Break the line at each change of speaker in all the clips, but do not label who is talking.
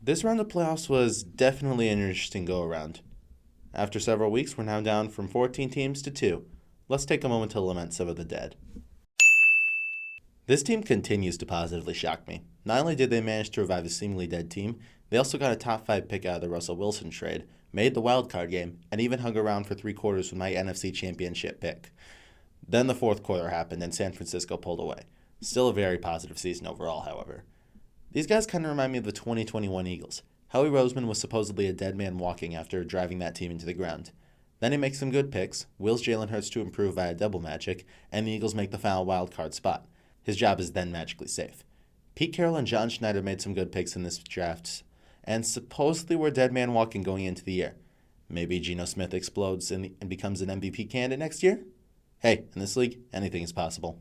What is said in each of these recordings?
This round of playoffs was definitely an interesting go-around. After several weeks, we're now down from 14 teams to 2. Let's take a moment to lament some of the dead. This team continues to positively shock me. Not only did they manage to revive a seemingly dead team, they also got a top 5 pick out of the Russell Wilson trade, made the wildcard game, and even hung around for 3 quarters with my NFC Championship pick. Then the fourth quarter happened and San Francisco pulled away. Still a very positive season overall, however. These guys kind of remind me of the 2021 Eagles. Howie Roseman was supposedly a dead man walking after driving that team into the ground. Then he makes some good picks, wills Jalen Hurts to improve via double magic, and the Eagles make the final wildcard spot. His job is then magically safe. Pete Carroll and John Schneider made some good picks in this draft, and supposedly were dead man walking going into the year. Maybe Geno Smith explodes and becomes an MVP candidate next year? Hey, in this league, anything is possible.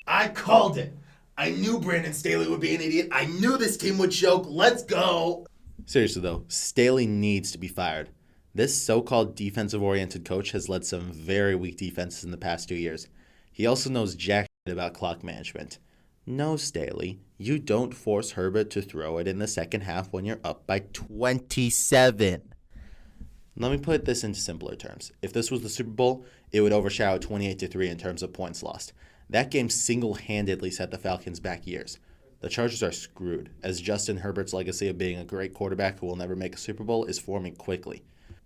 I called it. I knew Brandon Staley would be an idiot. I knew this team would choke. Let's go.
Seriously though, Staley needs to be fired. This so-called defensive-oriented coach has led some very weak defenses in the past 2 years. He also knows jack shit about clock management. No, Staley, you don't force Herbert to throw it in the second half when you're up by 27. Let me put this into simpler terms. If this was the Super Bowl, it would overshadow 28-3 in terms of points lost. That game single-handedly set the Falcons back years. The Chargers are screwed, as Justin Herbert's legacy of being a great quarterback who will never make a Super Bowl is forming quickly.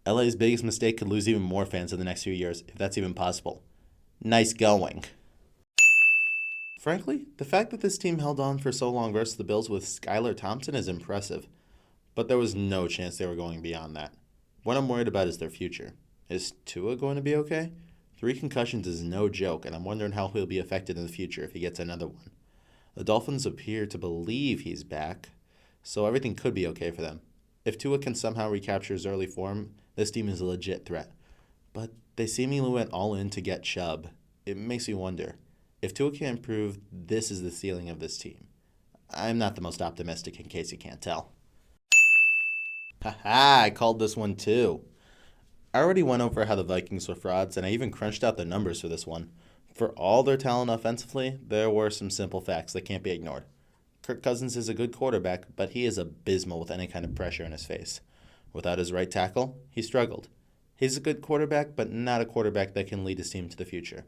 LA's biggest mistake could lose even more fans in the next few years, if that's even possible. Nice going. Frankly, the fact that this team held on for so long versus the Bills with Skylar Thompson is impressive. But there was no chance they were going beyond that. What I'm worried about is their future. Is Tua going to be okay? 3 concussions is no joke, and I'm wondering how he'll be affected in the future if he gets another one. The Dolphins appear to believe he's back, so everything could be okay for them. If Tua can somehow recapture his early form, this team is a legit threat. But they seemingly went all in to get Chubb. It makes me wonder. If Tua can't improve, this is the ceiling of this team. I'm not the most optimistic, in case you can't tell. Haha, I called this one too. I already went over how the Vikings were frauds, and I even crunched out the numbers for this one. For all their talent offensively, there were some simple facts that can't be ignored. Kirk Cousins is a good quarterback, but he is abysmal with any kind of pressure in his face. Without his right tackle, he struggled. He's a good quarterback, but not a quarterback that can lead his team to the future.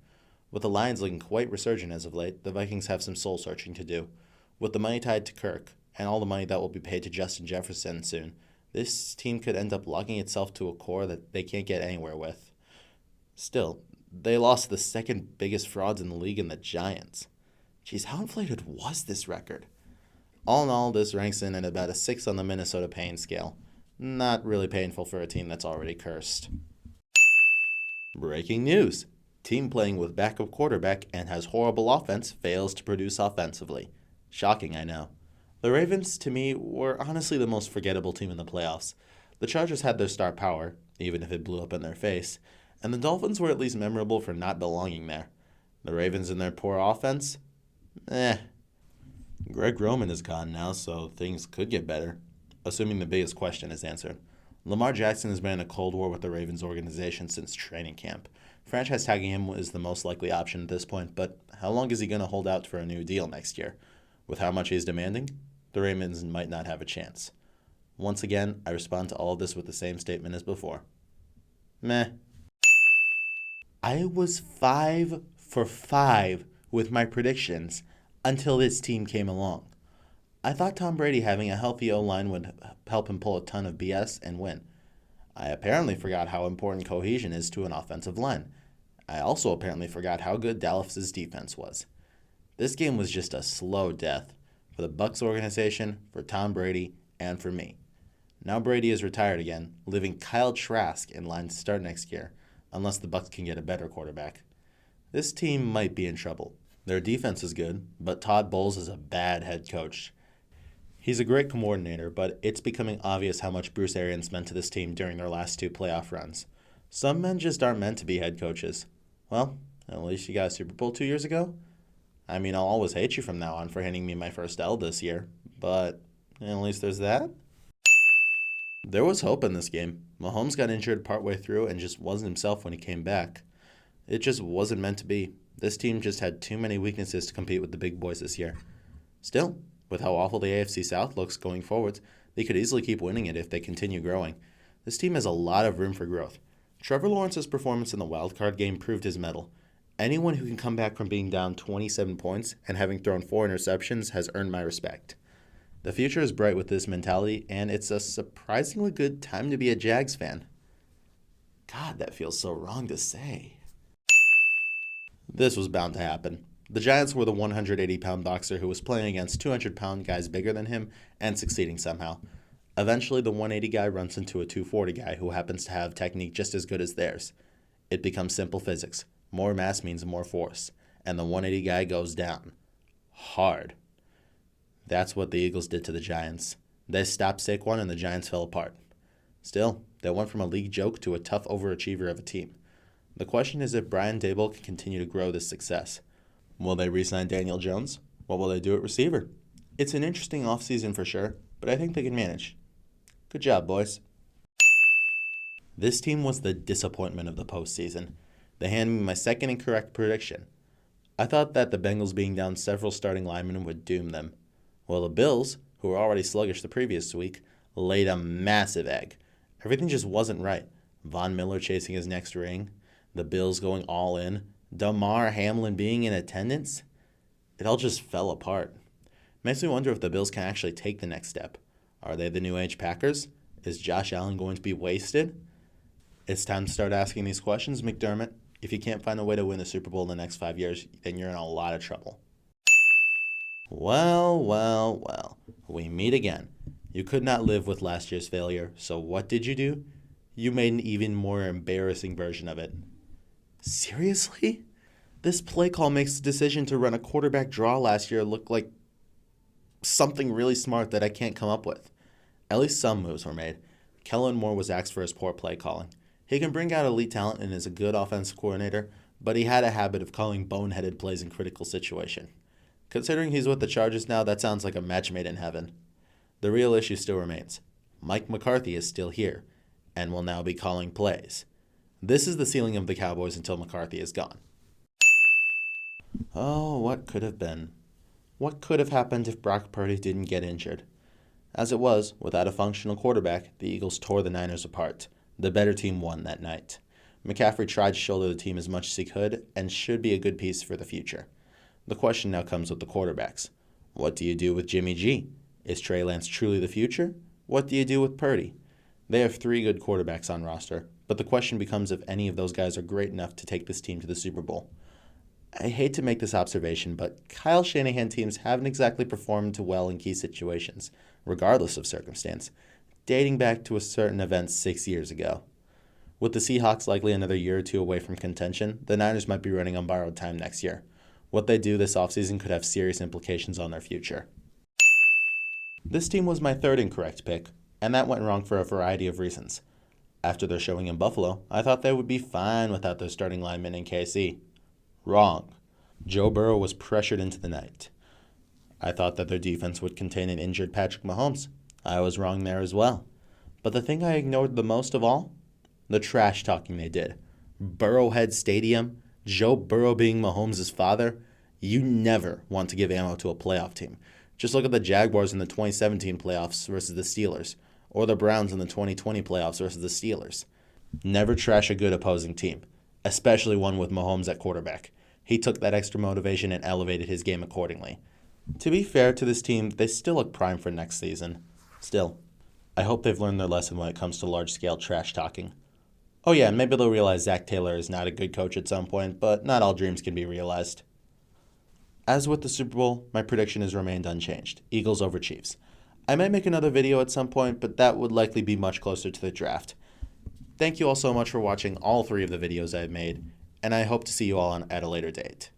With the Lions looking quite resurgent as of late, the Vikings have some soul-searching to do. With the money tied to Kirk, and all the money that will be paid to Justin Jefferson soon, this team could end up locking itself to a core that they can't get anywhere with. Still, they lost the second biggest frauds in the league in the Giants. Jeez, how inflated was this record? All in all, this ranks in at about a 6 on the Minnesota pain scale. Not really painful for a team that's already cursed. Breaking news. Team playing with backup quarterback and has horrible offense fails to produce offensively. Shocking, I know. The Ravens, to me, were honestly the most forgettable team in the playoffs. The Chargers had their star power, even if it blew up in their face, and the Dolphins were at least memorable for not belonging there. The Ravens and their poor offense? Greg Roman is gone now, so things could get better, assuming the biggest question is answered. Lamar Jackson has been in a cold war with the Ravens organization since training camp. Franchise tagging him is the most likely option at this point, but how long is he going to hold out for a new deal next year? With how much he's demanding, the Ravens might not have a chance. Once again, I respond to all of this with the same statement as before. Meh. I was 5 for 5 with my predictions until this team came along. I thought Tom Brady having a healthy O-line would help him pull a ton of BS and win. I apparently forgot how important cohesion is to an offensive line. I also apparently forgot how good Dallas's defense was. This game was just a slow death for the Bucs organization, for Tom Brady, and for me. Now Brady is retired again, leaving Kyle Trask in line to start next year, unless the Bucs can get a better quarterback. This team might be in trouble. Their defense is good, but Todd Bowles is a bad head coach. He's a great coordinator, but it's becoming obvious how much Bruce Arians meant to this team during their last 2 playoff runs. Some men just aren't meant to be head coaches. Well, at least you got a Super Bowl 2 years ago. I mean, I'll always hate you from now on for handing me my first L this year, but at least there's that. There was hope in this game. Mahomes got injured partway through and just wasn't himself when he came back. It just wasn't meant to be. This team just had too many weaknesses to compete with the big boys this year. Still, With how awful the AFC South looks going forward, they could easily keep winning it if they continue growing. This team has a lot of room for growth. Trevor Lawrence's performance in the wildcard game proved his mettle. Anyone who can come back from being down 27 points and having thrown 4 interceptions has earned my respect. The future is bright with this mentality, and it's a surprisingly good time to be a Jags fan. God, that feels so wrong to say. This was bound to happen. The Giants were the 180-pound boxer who was playing against 200-pound guys bigger than him and succeeding somehow. Eventually, the 180 guy runs into a 240 guy who happens to have technique just as good as theirs. It becomes simple physics. More mass means more force, and the 180 guy goes down. Hard. That's what the Eagles did to the Giants. They stopped Saquon and the Giants fell apart. Still, they went from a league joke to a tough overachiever of a team. The question is if Brian Daboll can continue to grow this success. Will they re-sign Daniel Jones? What will they do at receiver? It's an interesting offseason for sure, but I think they can manage. Good job, boys. This team was the disappointment of the postseason. They handed me my second incorrect prediction. I thought that the Bengals being down several starting linemen would doom them. Well, the Bills, who were already sluggish the previous week, laid a massive egg. Everything just wasn't right. Von Miller chasing his next ring, the Bills going all in, Damar Hamlin being in attendance. It all just fell apart. Makes me wonder if the Bills can actually take the next step. Are they the new age Packers? Is Josh Allen going to be wasted? It's time to start asking these questions, McDermott. If you can't find a way to win the Super Bowl in the next 5 years, then you're in a lot of trouble. Well. We meet again. You could not live with last year's failure, so what did you do? You made an even more embarrassing version of it. Seriously? This play call makes the decision to run a quarterback draw last year look like something really smart that I can't come up with. At least some moves were made. Kellen Moore was axed for his poor play calling. He can bring out elite talent and is a good offensive coordinator, but he had a habit of calling boneheaded plays in critical situations. Considering he's with the Chargers now, that sounds like a match made in heaven. The real issue still remains. Mike McCarthy is still here and will now be calling plays. This is the ceiling of the Cowboys until McCarthy is gone. Oh, what could have been? What could have happened if Brock Purdy didn't get injured? As it was, without a functional quarterback, the Eagles tore the Niners apart. The better team won that night. McCaffrey tried to shoulder the team as much as he could and should be a good piece for the future. The question now comes with the quarterbacks. What do you do with Jimmy G? Is Trey Lance truly the future? What do you do with Purdy? They have 3 good quarterbacks on roster, but the question becomes if any of those guys are great enough to take this team to the Super Bowl. I hate to make this observation, but Kyle Shanahan teams haven't exactly performed too well in key situations, regardless of circumstance, dating back to a certain event 6 years ago. With the Seahawks likely another year or 2 away from contention, the Niners might be running on borrowed time next year. What they do this offseason could have serious implications on their future. This team was my 3rd incorrect pick, and that went wrong for a variety of reasons. After their showing in Buffalo, I thought they would be fine without their starting lineman in KC. Wrong. Joe Burrow was pressured into the night. I thought that their defense would contain an injured Patrick Mahomes. I was wrong there as well. But the thing I ignored the most of all? The trash talking they did. Burrowhead Stadium, Joe Burrow being Mahomes' father. You never want to give ammo to a playoff team. Just look at the Jaguars in the 2017 playoffs versus the Steelers, or the Browns in the 2020 playoffs versus the Steelers. Never trash a good opposing team, especially one with Mahomes at quarterback. He took that extra motivation and elevated his game accordingly. To be fair to this team, they still look prime for next season. Still, I hope they've learned their lesson when it comes to large-scale trash talking. Oh yeah, maybe they'll realize Zach Taylor is not a good coach at some point, but not all dreams can be realized. As with the Super Bowl, my prediction has remained unchanged. Eagles over Chiefs. I might make another video at some point, but that would likely be much closer to the draft. Thank you all so much for watching all 3 of the videos I've made, and I hope to see you all at a later date.